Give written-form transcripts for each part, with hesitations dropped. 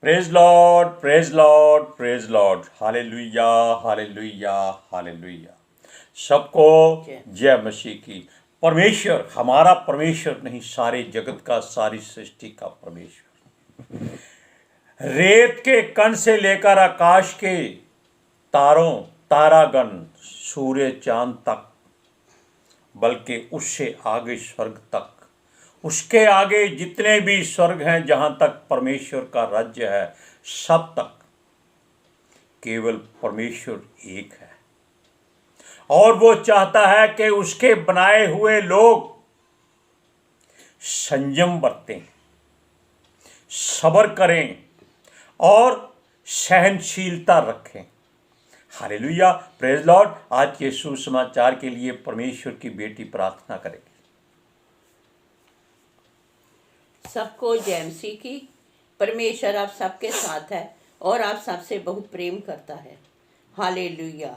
Praise Lord, praise Lord, praise Lord. Hallelujah, hallelujah, hallelujah. सबको जय मसीह की। परमेश्वर, हमारा परमेश्वर नहीं, सारे जगत का, सारी सृष्टि का परमेश्वर, रेत के कण से लेकर आकाश के तारों, तारागण, सूर्य चांद तक, बल्कि उससे आगे स्वर्ग तक, उसके आगे जितने भी स्वर्ग हैं, जहां तक परमेश्वर का राज्य है, सब तक केवल परमेश्वर एक है। और वो चाहता है कि उसके बनाए हुए लोग संयम बरतें, सब्र करें और सहनशीलता रखें। Hallelujah, praise Lord. आज के सुसमाचार के लिए परमेश्वर की बेटी प्रार्थना करेगी। सबको जय मसीह की। परमेश्वर आप सबके साथ है और आप सबसे बहुत प्रेम करता है। Hallelujah,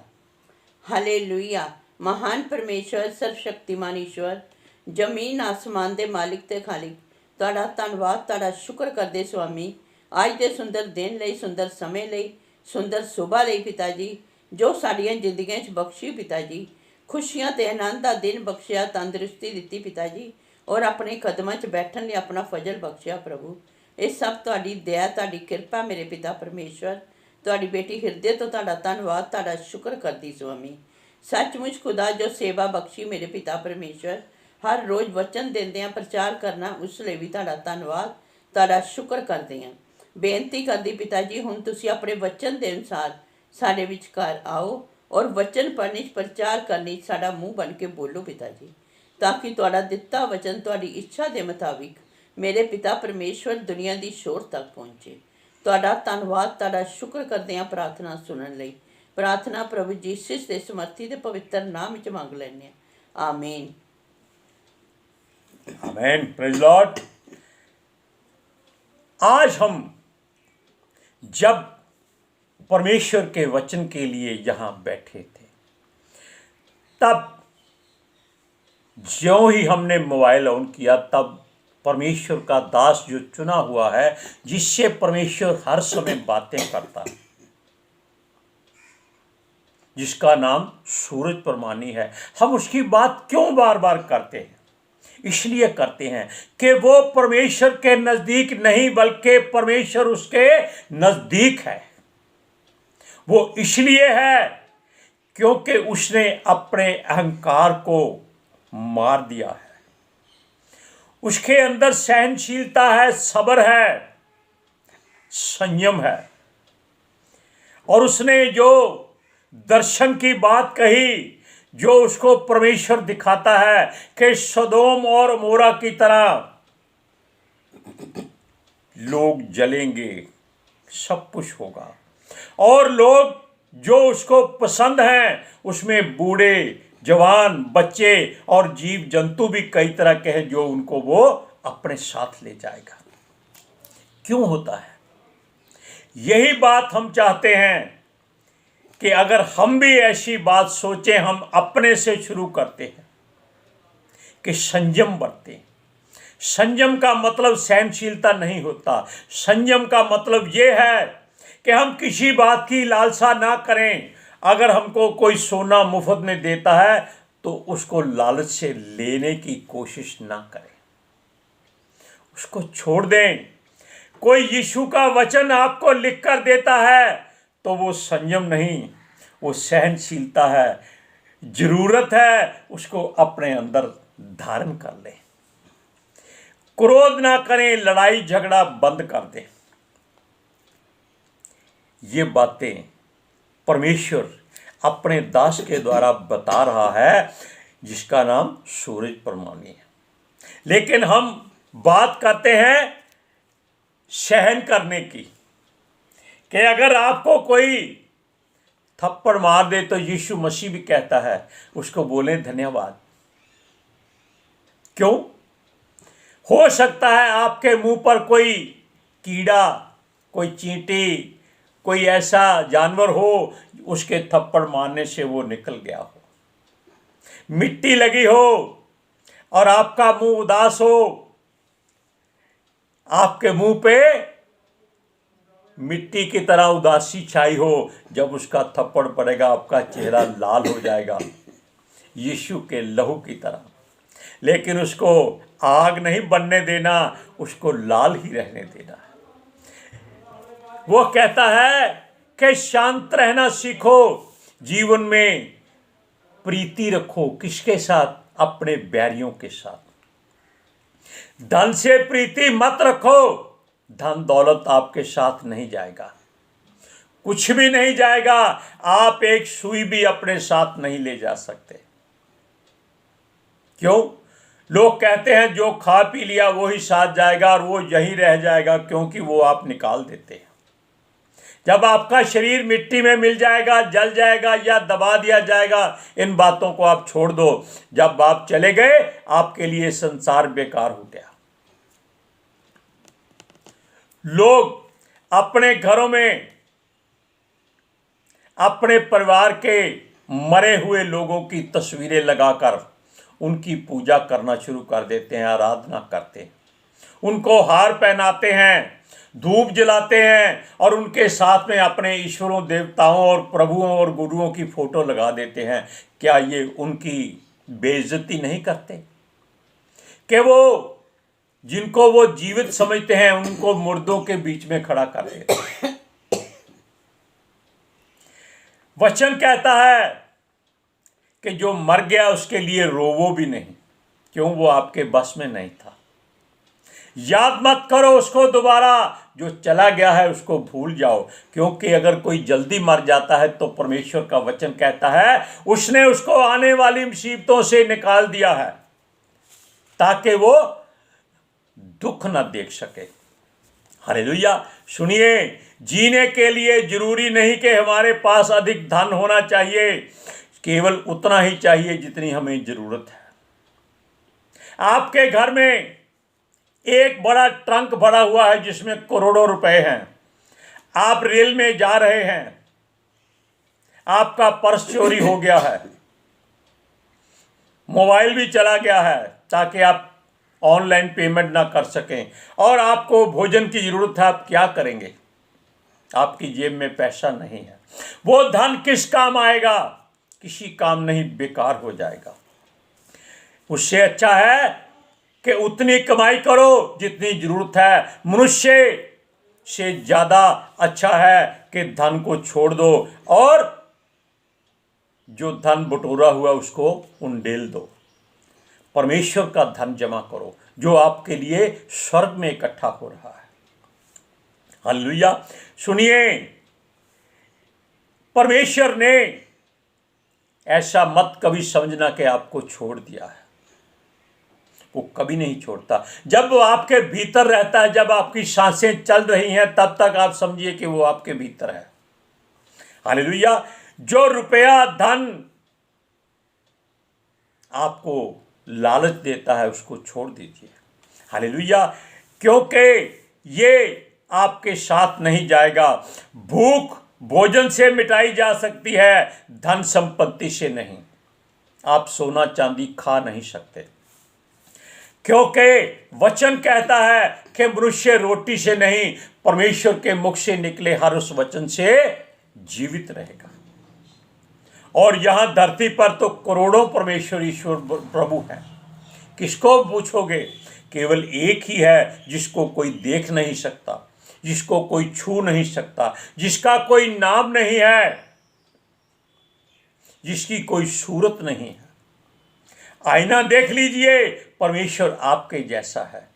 hallelujah. महान परमेश्वर, सर्वशक्तिमान ईश्वर, जमीन आसमान दे मालिक ते खालिक, तुहाडा धन्नवाद, तुहाडा शुक्र करदे स्वामी, आज दे सुंदर दिन लई, सुंदर समय लई, सुंदर सुबह लई पिता जी, जो साडियां जिंदगियां च बख्शी पिता जी, खुशियां ते आनंद दा दिन बख्शिया, तंदुरुस्ती दित्ती पिता जी, और अपने कदमां च बैठन लई अपना फजल बख्शिया प्रभु। ਇਹ ਸਭ ਤੁਹਾਡੀ ਦਇਆ, ਤੁਹਾਡੀ ਕਿਰਪਾ ਮੇਰੇ ਪਿਤਾ ਪਰਮੇਸ਼ਵਰ। ਤੁਹਾਡੀ ਬੇਟੀ ਹਿਰਦੇ ਤੋਂ ਤੁਹਾਡਾ ਧੰਨਵਾਦ, ਤੁਹਾਡਾ ਸ਼ੁਕਰ ਕਰਦੀ ਸੁਆਮੀ। ਸੱਚਮੁੱਚ ਖੁਦਾ ਜੋ ਸੇਵਾ ਬਖਸ਼ੀ ਮੇਰੇ ਪਿਤਾ ਪਰਮੇਸ਼ਵਰ, ਹਰ ਰੋਜ਼ ਵਚਨ ਦਿੰਦੇ ਆ, ਪ੍ਰਚਾਰ ਕਰਨਾ, ਉਸ ਲਈ ਵੀ ਤੁਹਾਡਾ ਧੰਨਵਾਦ, ਤੁਹਾਡਾ ਸ਼ੁਕਰ ਕਰਦੇ ਹਾਂ। ਬੇਨਤੀ ਕਰਦੀ ਪਿਤਾ ਜੀ, ਹੁਣ ਤੁਸੀਂ ਆਪਣੇ ਵਚਨ ਦੇ ਅਨੁਸਾਰ ਸਾਡੇ ਵਿਚਕਾਰ ਆਓ ਔਰ ਵਚਨ ਪੜ੍ਹਨੀ 'ਚ, ਪ੍ਰਚਾਰ ਕਰਨੀ 'ਚ ਸਾਡਾ ਮੂੰਹ ਬਣ ਕੇ ਬੋਲੋ ਪਿਤਾ ਜੀ, ਤਾਂ ਕਿ ਤੁਹਾਡਾ ਦਿੱਤਾ ਵਚਨ ਤੁਹਾਡੀ ਇੱਛਾ ਦੇ ਮੁਤਾਬਿਕ ਮੇਰੇ ਪਿਤਾ ਪਰਮੇਸ਼ਵਰ ਦੁਨੀਆ ਦੀ ਸ਼ੋਰ ਤੱਕ ਪਹੁੰਚੇ। ਤੁਹਾਡਾ ਧੰਨਵਾਦ, ਤੁਹਾਡਾ ਸ਼ੁਕਰ ਕਰਦੇ ਹਾਂ ਪ੍ਰਾਰਥਨਾ ਸੁਣਨ ਲਈ। ਪ੍ਰਾਰਥਨਾ ਪ੍ਰਭੂ ਯੀਸ਼ੂ ਦੇ ਸਮਰਥੀ ਤੇ ਪਵਿੱਤਰ ਨਾਮ ਵਿੱਚ ਮੰਗ ਲੈਂਦੇ ਹਾਂ, आमीन। आमेन, प्रेज लॉर्ड। आज हम जब परमेश्वर के वचन के लिए यहाँ बैठे थे, तब ज्यों ही हमने मोबाइल ऑन किया, तब परमेश्वर का दास जो चुना हुआ है, जिससे परमेश्वर हर समय बातें करता है, जिसका नाम सूरज परमानी है, हम उसकी बात क्यों बार बार करते हैं? इसलिए करते हैं कि वो परमेश्वर के नजदीक नहीं, बल्कि परमेश्वर उसके नजदीक है। वो इसलिए है क्योंकि उसने अपने अहंकार को मार दिया है। उसके अंदर सहनशीलता है, सब्र है, संयम है। और उसने जो दर्शन की बात कही, जो उसको परमेश्वर दिखाता है कि सदोम और मोरा की तरह लोग जलेंगे, सब कुछ होगा। और लोग जो उसको पसंद हैं, उसमें बूढ़े, जवान, बच्चे और जीव जंतु भी कई तरह के हैं, जो उनको वो अपने साथ ले जाएगा। क्यों होता है? यही बात हम चाहते हैं कि अगर हम भी ऐसी बात सोचें, हम अपने से शुरू करते हैं कि संयम बरतें। संयम का मतलब सहनशीलता नहीं होता। संयम का मतलब ये है कि हम किसी बात की लालसा ना करें। अगर हमको कोई सोना मुफ्त में देता है, तो उसको लालच से लेने की कोशिश ना करें, उसको छोड़ दें। कोई यीशु का वचन आपको लिख कर देता है, तो वो संयम नहीं, वो सहनशीलता है। जरूरत है उसको अपने अंदर धारण कर लें। क्रोध ना करें, लड़ाई झगड़ा बंद कर दें। ये बातें परमेश्वर अपने दास के द्वारा बता रहा है, जिसका नाम सूरज परमानी है। लेकिन हम बात करते हैं सहन करने की, कि अगर आपको कोई थप्पड़ मार दे, तो यीशु मसीह भी कहता है उसको बोले धन्यवाद। क्यों? हो सकता है आपके मुंह पर कोई कीड़ा, कोई चींटी, कोई ऐसा जानवर हो, उसके थप्पड़ मारने से वो निकल गया हो। मिट्टी लगी हो और आपका मुंह उदास हो, आपके मुंह पे मिट्टी की तरह उदासी छाई हो, जब उसका थप्पड़ पड़ेगा आपका चेहरा लाल हो जाएगा यीशु के लहू की तरह। लेकिन उसको आग नहीं बनने देना, उसको लाल ही रहने देना है। वो कहता है कि शांत रहना सीखो, जीवन में प्रीति रखो। किसके साथ? अपने बैरियों के साथ। धन से प्रीति मत रखो, धन दौलत आपके साथ नहीं जाएगा, कुछ भी नहीं जाएगा। आप एक सुई भी अपने साथ नहीं ले जा सकते। क्यों? लोग कहते हैं जो खा पी लिया वो ही साथ जाएगा और वो यहीं रह जाएगा, क्योंकि वो आप निकाल देते हैं। जब आपका शरीर मिट्टी में मिल जाएगा, जल जाएगा या दबा दिया जाएगा, इन बातों को आप छोड़ दो। जब आप चले गए, आपके लिए संसार बेकार हो गया। लोग अपने घरों में अपने परिवार के मरे हुए लोगों की तस्वीरें लगाकर उनकी पूजा करना शुरू कर देते हैं, आराधना करते हैं, उनको हार पहनाते हैं, धूप जलाते हैं और उनके साथ में अपने ईश्वरों, देवताओं और प्रभुओं और गुरुओं की फोटो लगा देते हैं। क्या ये उनकी बेइज्जती नहीं करते कि वो जिनको वो जीवित समझते हैं उनको मुर्दों के बीच में खड़ा कर देते हैं? वचन कहता है कि जो मर गया उसके लिए रोवो भी नहीं, क्यों? वो आपके बस में नहीं था। याद मत करो उसको दोबारा, जो चला गया है उसको भूल जाओ, क्योंकि अगर कोई जल्दी मर जाता है तो परमेश्वर का वचन कहता है उसने उसको आने वाली मुसीबतों से निकाल दिया है ताकि वो दुख न देख सके। हालेलुया। सुनिए, जीने के लिए जरूरी नहीं कि हमारे पास अधिक धन होना चाहिए, केवल उतना ही चाहिए जितनी हमें जरूरत है। आपके घर में एक बड़ा ट्रंक भरा हुआ है जिसमें करोड़ों रुपए हैं। आप रेल में जा रहे हैं, आपका पर्स चोरी हो गया है, मोबाइल भी चला गया है ताकि आप ऑनलाइन पेमेंट ना कर सकें, और आपको भोजन की जरूरत है। आप क्या करेंगे? आपकी जेब में पैसा नहीं है। वो धन किस काम आएगा? किसी काम नहीं, बेकार हो जाएगा। उससे अच्छा है कि उतनी कमाई करो जितनी जरूरत है। मनुष्य से ज्यादा अच्छा है कि धन को छोड़ दो और जो धन बटोरा हुआ उसको उंडेल दो। परमेश्वर का धन जमा करो जो आपके लिए स्वर्ग में इकट्ठा हो रहा है। हालेलुया। सुनिए, परमेश्वर ने ऐसा मत कभी समझना कि आपको छोड़ दिया है। वो कभी नहीं छोड़ता। जब वो आपके भीतर रहता है, जब आपकी सांसें चल रही हैं, तब तक आप समझिए कि वो आपके भीतर है। हालेलुया। जो रुपया, धन आपको लालच देता है उसको छोड़ दीजिए। हालेलुया। क्योंकि ये आपके साथ नहीं जाएगा। भूख भोजन से मिटाई जा सकती है, धन संपत्ति से नहीं। आप सोना चांदी खा नहीं सकते, क्योंकि वचन कहता है कि मनुष्य रोटी से नहीं, परमेश्वर के मुख से निकले हर उस वचन से जीवित रहेगा। और यहां धरती पर तो करोड़ों परमेश्वर ईश्वर प्रभु हैं। किसको पूछोगे? केवल एक ही है जिसको कोई देख नहीं सकता, जिसको कोई छू नहीं सकता, जिसका कोई नाम नहीं है, जिसकी कोई सूरत नहीं है। आईना देख लीजिए, परमेश्वर आपके जैसा है।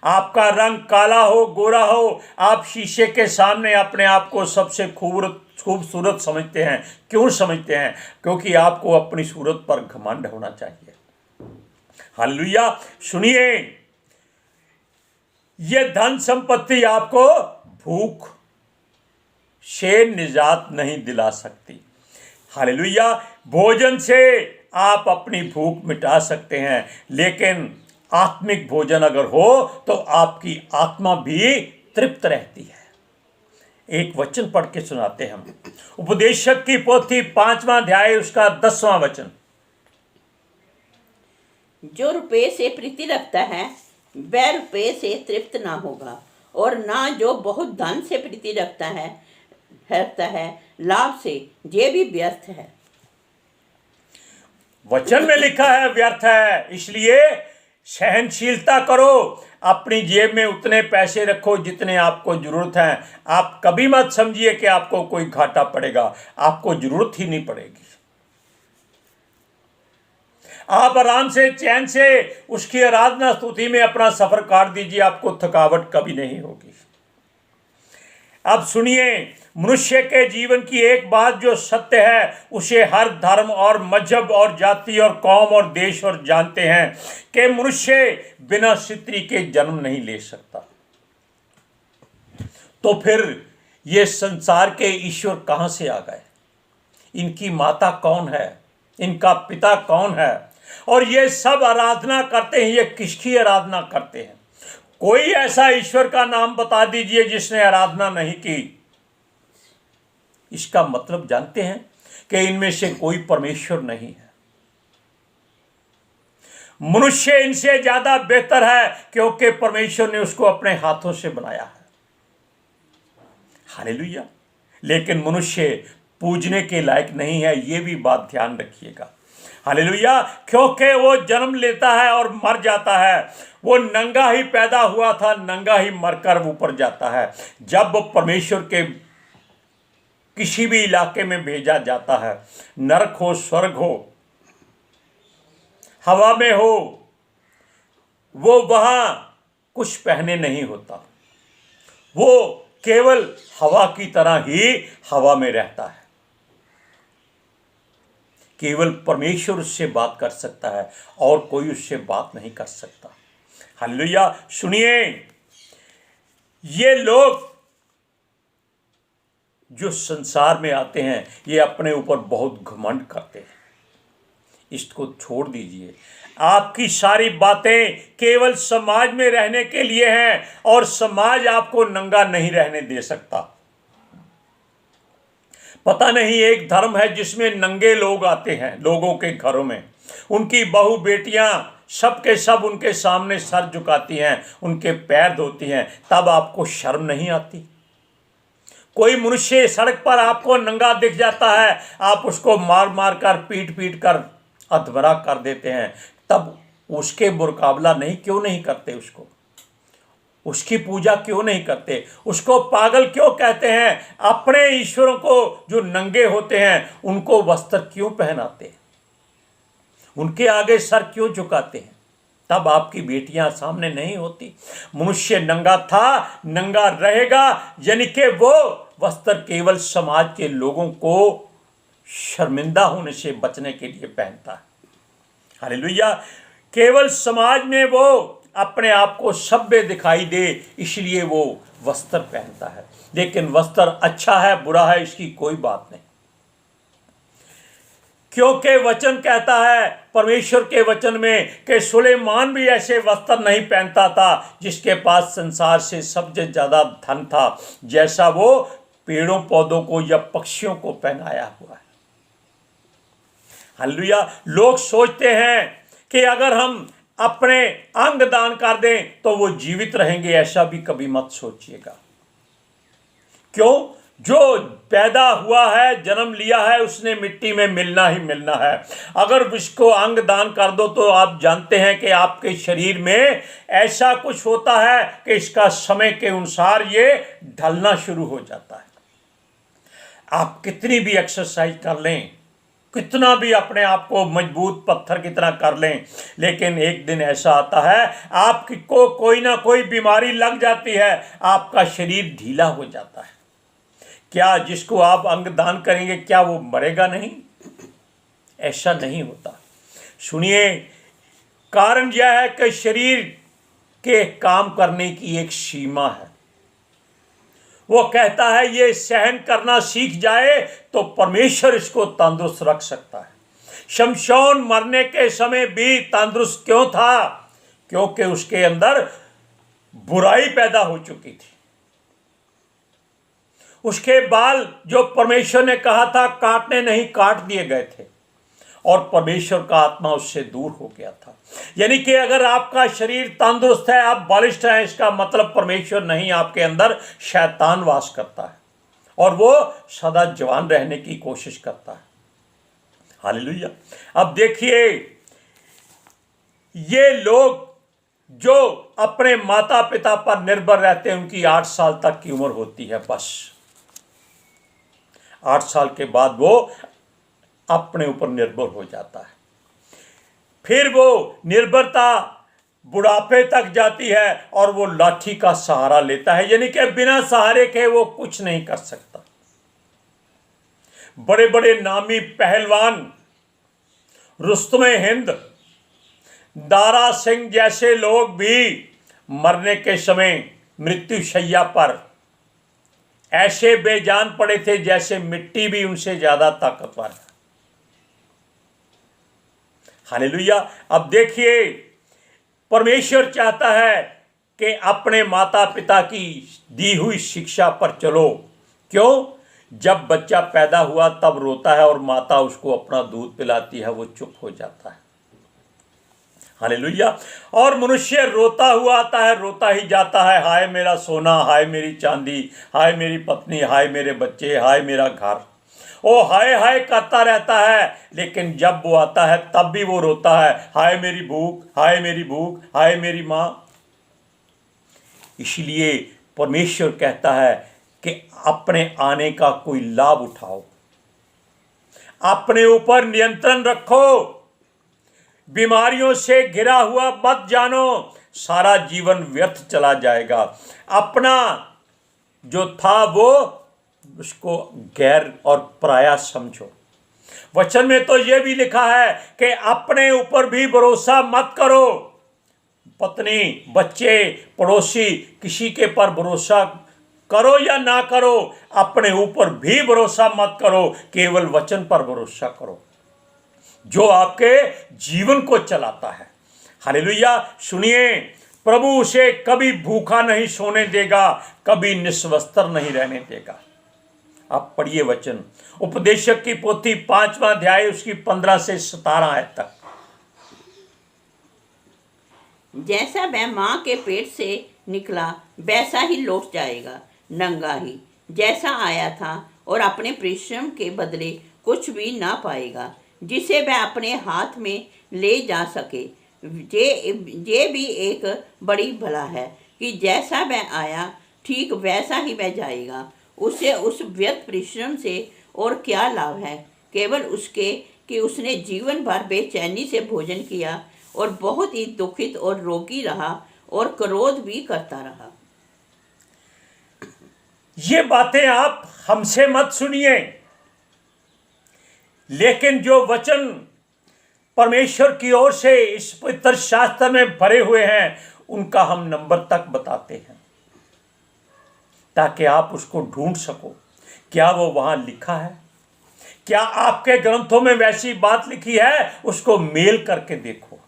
आपका रंग काला हो, गोरा हो, आप शीशे के सामने अपने आप को सबसे खूबसूरत समझते हैं। क्यों समझते हैं? क्योंकि आपको अपनी सूरत पर घमंड होना चाहिए। हालेलुया। सुनिए, ये धन संपत्ति आपको भूख से निजात नहीं दिला सकती। हालेलुया। भोजन से आप अपनी भूख मिटा सकते हैं, लेकिन आत्मिक भोजन अगर हो तो आपकी आत्मा भी तृप्त रहती है। एक वचन पढ़ के सुनाते हैं हम। उपदेशक की पोथी 5वां अध्याय उसका 10वां वचन। जो रुपये से प्रीति रखता है वह रुपये से तृप्त ना होगा, और ना जो बहुत धन से प्रीति रखता है लाभ से, ये भी व्यर्थ है। वचन में लिखा है व्यर्थ है, इसलिए सहनशीलता करो। अपनी जेब में उतने पैसे रखो जितने आपको जरूरत है। आप कभी मत समझिए कि आपको कोई घाटा पड़ेगा, आपको जरूरत ही नहीं पड़ेगी। आप आराम से चैन से उसकी आराधना स्तुति में अपना सफर काट दीजिए, आपको थकावट कभी नहीं होगी। अब सुनिए, मनुष्य के जीवन की एक बात जो सत्य है, उसे हर धर्म और मजहब और जाति और कौम और देश और जानते हैं कि मनुष्य बिना स्त्री के जन्म नहीं ले सकता। तो फिर ये संसार के ईश्वर कहां से आ गए? इनकी माता कौन है? इनका पिता कौन है? और ये सब आराधना करते हैं, ये किसकी आराधना करते हैं? कोई ऐसा ईश्वर का नाम बता दीजिए जिसने आराधना नहीं की। इसका मतलब जानते हैं कि इनमें से कोई परमेश्वर नहीं है। मनुष्य इनसे ज्यादा बेहतर है क्योंकि परमेश्वर ने उसको अपने हाथों से बनाया है। हालेलुया। लेकिन मनुष्य पूजने के लायक नहीं है, यह भी बात ध्यान रखिएगा। हालेलुया। क्योंकि वो जन्म लेता है और मर जाता है। वो नंगा ही पैदा हुआ था, नंगा ही मरकर ऊपर जाता है। जब परमेश्वर के किसी भी इलाके में भेजा जाता है, नरक हो, स्वर्ग हो, हवा में हो, वो वहां कुछ पहने नहीं होता। वो केवल हवा की तरह ही हवा में रहता है। केवल परमेश्वर उससे बात कर सकता है और कोई उससे बात नहीं कर सकता। हालेलुया। सुनिए, ये लोग जो संसार में आते हैं, ये अपने ऊपर बहुत घमंड करते हैं। इसको छोड़ दीजिए। आपकी सारी बातें केवल समाज में रहने के लिए हैं और समाज आपको नंगा नहीं रहने दे सकता। पता नहीं, एक धर्म है जिसमें नंगे लोग आते हैं लोगों के घरों में। उनकी बहू बेटियां सब के सब उनके सामने सर झुकाती हैं, उनके पैर धोती हैं। तब आपको शर्म नहीं आती? कोई मनुष्य सड़क पर आपको नंगा दिख जाता है, आप उसको मार मार कर, पीट पीट कर अधमरा कर देते हैं। तब उसके मुकाबला क्यों नहीं करते? उसकी पूजा क्यों नहीं करते? उसको पागल क्यों कहते हैं? अपने ईश्वरों को जो नंगे होते हैं उनको वस्त्र क्यों पहनाते हैं? उनके आगे सर क्यों झुकाते हैं? तब आपकी बेटियां सामने नहीं होती। मनुष्य नंगा था, नंगा रहेगा, यानी कि वो वस्त्र केवल समाज के लोगों को शर्मिंदा होने से बचने के लिए पहनता है। हालेलुया। केवल समाज में वो अपने आप को सभ्य दिखाई दे, इसलिए वो वस्त्र पहनता है। लेकिन वस्त्र अच्छा है बुरा है इसकी कोई बात नहीं, क्योंकि वचन कहता है, परमेश्वर के वचन में, कि सुलेमान भी ऐसे वस्त्र नहीं पहनता था जिसके पास संसार से सबसे ज्यादा धन था, जैसा वो पेड़ों पौधों को या पक्षियों को पहनाया हुआ है। हालेलुया। लोग सोचते हैं कि अगर हम अपने अंग दान कर दें तो वो जीवित रहेंगे। ऐसा भी कभी मत सोचिएगा। क्यों? जो पैदा हुआ है, जन्म लिया है, उसने मिट्टी में मिलना ही मिलना है। अगर इसको अंग दान कर दो तो आप जानते हैं कि आपके शरीर में ऐसा कुछ होता है कि इसका समय के अनुसार ये ढलना शुरू हो जाता है। आप कितनी भी एक्सरसाइज कर लें, कितना भी अपने आप को मजबूत पत्थर की तरह कर लें, लेकिन एक दिन ऐसा आता है आपको कोई ना कोई बीमारी लग जाती है, आपका शरीर ढीला हो जाता है। क्या जिसको आप अंग दान करेंगे क्या वो मरेगा नहीं? ऐसा नहीं होता। सुनिए, कारण यह है कि शरीर के काम करने की एक सीमा है। वो कहता है ये सहन करना सीख जाए तो परमेश्वर इसको तंदुरुस्त रख सकता है। शमशोन मरने के समय भी तंदुरुस्त क्यों था? क्योंकि उसके अंदर बुराई पैदा हो चुकी थी। उसके बाल जो परमेश्वर ने कहा था काटने नहीं, काट दिए गए थे। और परमेश्वर का आत्मा उससे दूर हो गया था। यानी कि अगर आपका शरीर तंदुरुस्त है, आप बलिष्ठ हैं, इसका मतलब परमेश्वर नहीं, आपके अंदर शैतान वास करता है और वो सदा जवान रहने की कोशिश करता है। हालेलुया। अब देखिए, ये लोग जो अपने माता पिता पर निर्भर रहते हैं, उनकी 8 साल तक की उम्र होती है, बस 8 साल के बाद वो अपने ऊपर निर्भर हो जाता है। फिर वो निर्भरता बुढ़ापे तक जाती है और वो लाठी का सहारा लेता है, यानी कि बिना सहारे के वो कुछ नहीं कर सकता। बड़े बड़े नामी पहलवान, रुस्तमे हिंद, दारा सिंह जैसे लोग भी मरने के समय मृत्यु शैया पर ऐसे बेजान पड़े थे जैसे मिट्टी भी उनसे ज्यादा ताकतवर है। हालेलुया। अब देखिए, परमेश्वर चाहता है कि अपने माता पिता की दी हुई शिक्षा पर चलो। क्यों? जब बच्चा पैदा हुआ तब रोता है और माता उसको अपना दूध पिलाती है, वो चुप हो जाता है। हालेलुया। और मनुष्य रोता हुआ आता है, रोता ही जाता है, हाय मेरा सोना, हाय मेरी चांदी, हाय मेरी पत्नी, हाय मेरे बच्चे, हाय मेरा घर। वो हाय हाय करता रहता है, लेकिन जब वो आता है तब भी वो रोता है, हाय मेरी भूख, हाय मेरी भूख, हाय मेरी माँ। इसलिए परमेश्वर कहता है कि अपने आने का कोई लाभ उठाओ, अपने ऊपर नियंत्रण रखो, बीमारियों से घिरा हुआ मत जानो, सारा जीवन व्यर्थ चला जाएगा। अपना जो था वो उसको गैर और पराया समझो। वचन में तो यह भी लिखा है कि अपने ऊपर भी भरोसा मत करो। पत्नी, बच्चे, पड़ोसी, किसी के पर भरोसा करो या ना करो, अपने ऊपर भी भरोसा मत करो, केवल वचन पर भरोसा करो जो आपके जीवन को चलाता है। हालेलुया। सुनिए, प्रभु उसे कभी भूखा नहीं सोने देगा, कभी निस्वस्त्र नहीं रहने देगा। आप पढ़िए वचन, उपदेशक की पोथी 5वां अध्याय उसकी 15 से 17 आयत तक। जैसा वह माँ के पेट से निकला वैसा ही लौट जाएगा, नंगा ही जैसा आया था, और अपने परिश्रम के बदले कुछ भी ना पाएगा जिसे वह अपने हाथ में ले जा सके। ये भी एक बड़ी भला है कि जैसा वह आया ठीक वैसा ही वह जाएगा। उसे उस व्यर्थ परिश्रम से और क्या लाभ है, केवल उसके कि उसने जीवन भर बेचैनी से भोजन किया और बहुत ही दुखित और रोगी रहा और क्रोध भी करता रहा। ये बातें आप हमसे मत सुनिए, लेकिन जो वचन परमेश्वर की ओर से इस पवित्र शास्त्र में भरे हुए हैं उनका हम नंबर तक बताते हैं ताकि आप उसको ढूंढ सको। क्या वो वहां लिखा है? क्या आपके ग्रंथों में वैसी बात लिखी है? उसको मेल करके देखो।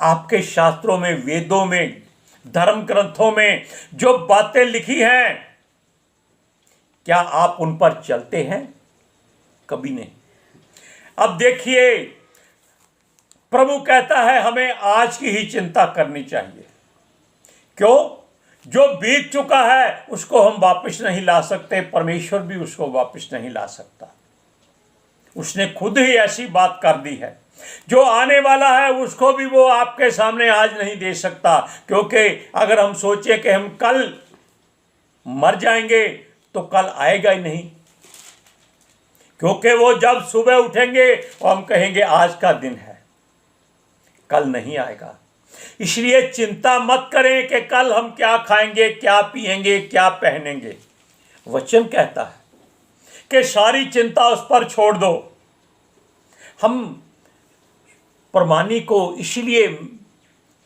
आपके शास्त्रों में, वेदों में, धर्म ग्रंथों में जो बातें लिखी हैं, क्या आप उन पर चलते हैं? कभी नहीं। अब देखिए, प्रभु कहता है हमें आज की ही चिंता करनी चाहिए। क्यों? जो बीत चुका है उसको हम वापस नहीं ला सकते, परमेश्वर भी उसको वापस नहीं ला सकता। उसने खुद ही ऐसी बात कर दी है। जो आने वाला है उसको भी वो आपके सामने आज नहीं दे सकता, क्योंकि अगर हम सोचे कि हम कल मर जाएंगे तो कल आएगा ही नहीं, क्योंकि वो जब सुबह उठेंगे और हम कहेंगे आज का दिन है, कल नहीं आएगा। इसलिए चिंता मत करें कि कल हम क्या खाएंगे, क्या पिएंगे, क्या पहनेंगे। वचन कहता है कि सारी चिंता उस पर छोड़ दो। हम प्रमाणी को इसलिए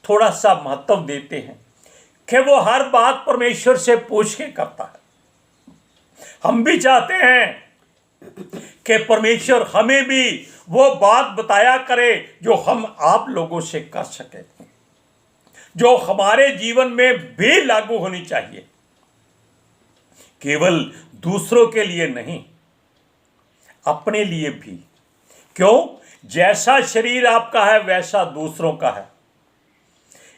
थोड़ा सा महत्व देते हैं कि वो हर बात परमेश्वर से पूछ के करता है। हम भी चाहते हैं कि परमेश्वर हमें भी वो बात बताया करे जो हम आप लोगों से कर सके, जो हमारे जीवन में भी लागू होनी चाहिए, केवल दूसरों के लिए नहीं, अपने लिए भी। क्यों? जैसा शरीर आपका है वैसा दूसरों का है।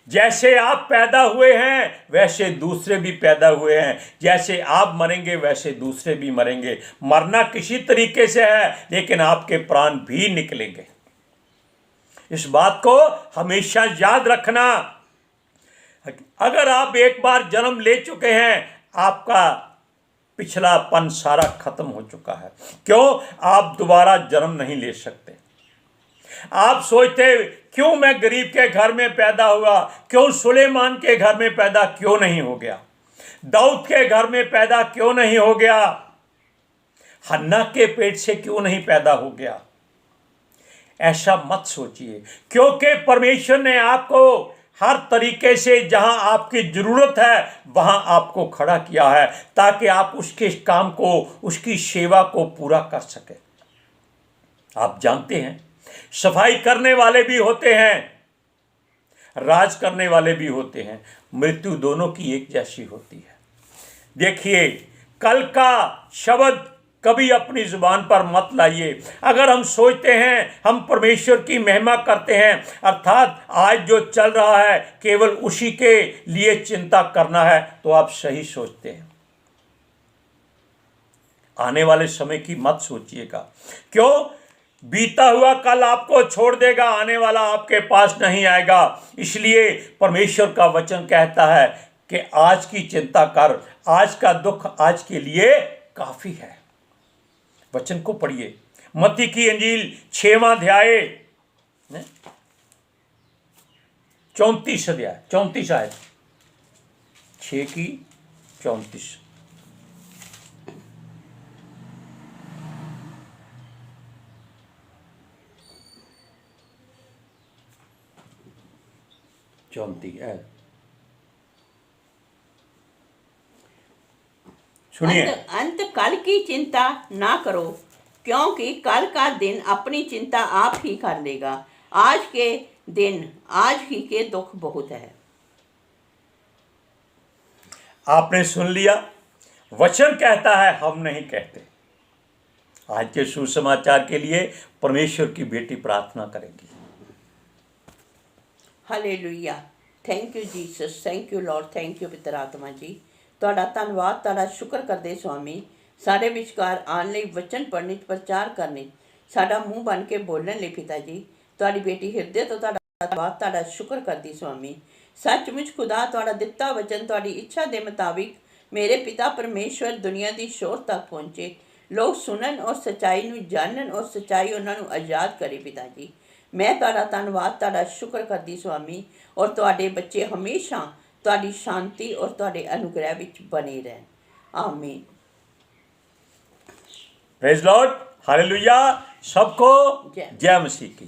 जैसे आप पैदा हुए हैं वैसे दूसरे भी पैदा हुए हैं। जैसे आप मरेंगे वैसे दूसरे भी मरेंगे। मरना किसी तरीके से है, लेकिन आपके प्राण भी निकलेंगे। इस बात को हमेशा याद रखना। अगर आप एक बार जन्म ले चुके हैं, आपका पिछलापन सारा खत्म हो चुका है। क्यों? आप दोबारा जन्म नहीं ले सकते। आप सोचते क्यों मैं गरीब के घर में पैदा हुआ, क्यों सुलेमान के घर में पैदा क्यों नहीं हो गया, दाऊद के घर में पैदा क्यों नहीं हो गया, हन्ना के पेट से क्यों नहीं पैदा हो गया। ऐसा मत सोचिए, क्योंकि परमेश्वर ने आपको हर तरीके से जहां आपकी जरूरत है वहां आपको खड़ा किया है, ताकि आप उसके काम को, उसकी सेवा को पूरा कर सके। आप जानते हैं, सफाई करने वाले भी होते हैं, राज करने वाले भी होते हैं। मृत्यु दोनों की एक जैसी होती है। देखिए, कल का शब्द कभी अपनी जुबान पर मत लाइए। अगर हम सोचते हैं हम परमेश्वर की महिमा करते हैं, अर्थात आज जो चल रहा है केवल उसी के लिए चिंता करना है, तो आप सही सोचते हैं। आने वाले समय की मत सोचिएगा। क्यों? बीता हुआ कल आपको छोड़ देगा, आने वाला आपके पास नहीं आएगा। इसलिए परमेश्वर का वचन कहता है कि आज की चिंता कर, आज का दुख आज के लिए काफी है। वचन को पढ़िए, मत्ती की इंजील 6वां अध्याय 34 अध्याय 34 आयत 6 की 34। सुनिए, अंत काल की चिंता ना करो, क्योंकि कल का दिन अपनी चिंता आप ही कर लेगा। आज के दिन आज ही के दुख बहुत है। आपने सुन लिया, वचन कहता है, हम नहीं कहते। आज के सुसमाचार के लिए परमेश्वर की बेटी प्रार्थना करेगी। Hallelujah. Thank you Jesus, thank you Lord, thank you पितर आत्मा जी। ਤੁਹਾਡਾ ਧੰਨਵਾਦ, ਤੁਹਾਡਾ ਸ਼ੁਕਰ ਕਰਦੇ ਸਵਾਮੀ, ਸਾਡੇ ਵਿਚਕਾਰ ਆਉਣ ਲਈ, ਵਚਨ ਪੜ੍ਹਨੇ, ਪ੍ਰਚਾਰ ਕਰਨੇ, ਸਾਡਾ ਮੂੰਹ ਬਣ ਕੇ ਬੋਲਣ ਲਈ ਪਿਤਾ ਜੀ। ਤੁਹਾਡੀ ਬੇਟੀ ਹਿਰਦੇ ਤੋਂ ਤੁਹਾਡਾ ਧੰਨਵਾਦ, ਤੁਹਾਡਾ ਸ਼ੁਕਰ ਕਰਦੀ ਸਵਾਮੀ। ਸੱਚਮੁੱਚ ਖੁਦਾ, ਤੁਹਾਡਾ ਦਿੱਤਾ ਵਚਨ ਤੁਹਾਡੀ ਇੱਛਾ ਦੇ ਮੁਤਾबिक ਮੇਰੇ ਪਿਤਾ ਪਰਮੇਸ਼ਵਰ ਦੁਨੀਆ ਦੀ ਸ਼ੋਰ ਤੱਕ ਪਹੁੰਚੇ, ਲੋਕ ਸੁਣਨ ਔਰ ਸੱਚਾਈ ਨੂੰ ਜਾਣਨ ਔਰ ਸੱਚਾਈ ਉਹਨਾਂ ਨੂੰ ਆਜ਼ਾਦ ਕਰੇ ਪਿਤਾ ਜੀ। ਮੈਂ ਤੁਹਾਡਾ ਧੰਨਵਾਦ, ਤੁਹਾਡਾ ਸ਼ੁਕਰ ਕਰਦੀ ਸਵਾਮੀ, ਔਰ ਤੁਹਾਡੇ ਬੱਚੇ ਹਮੇਸ਼ਾ ਤੁਹਾਡੀ शांति और ਤੁਹਾਡੇ अनुग्रह ਵਿੱਚ बने रहें। आमीन। Praise Lord, hallelujah. सबको जय मसीह की।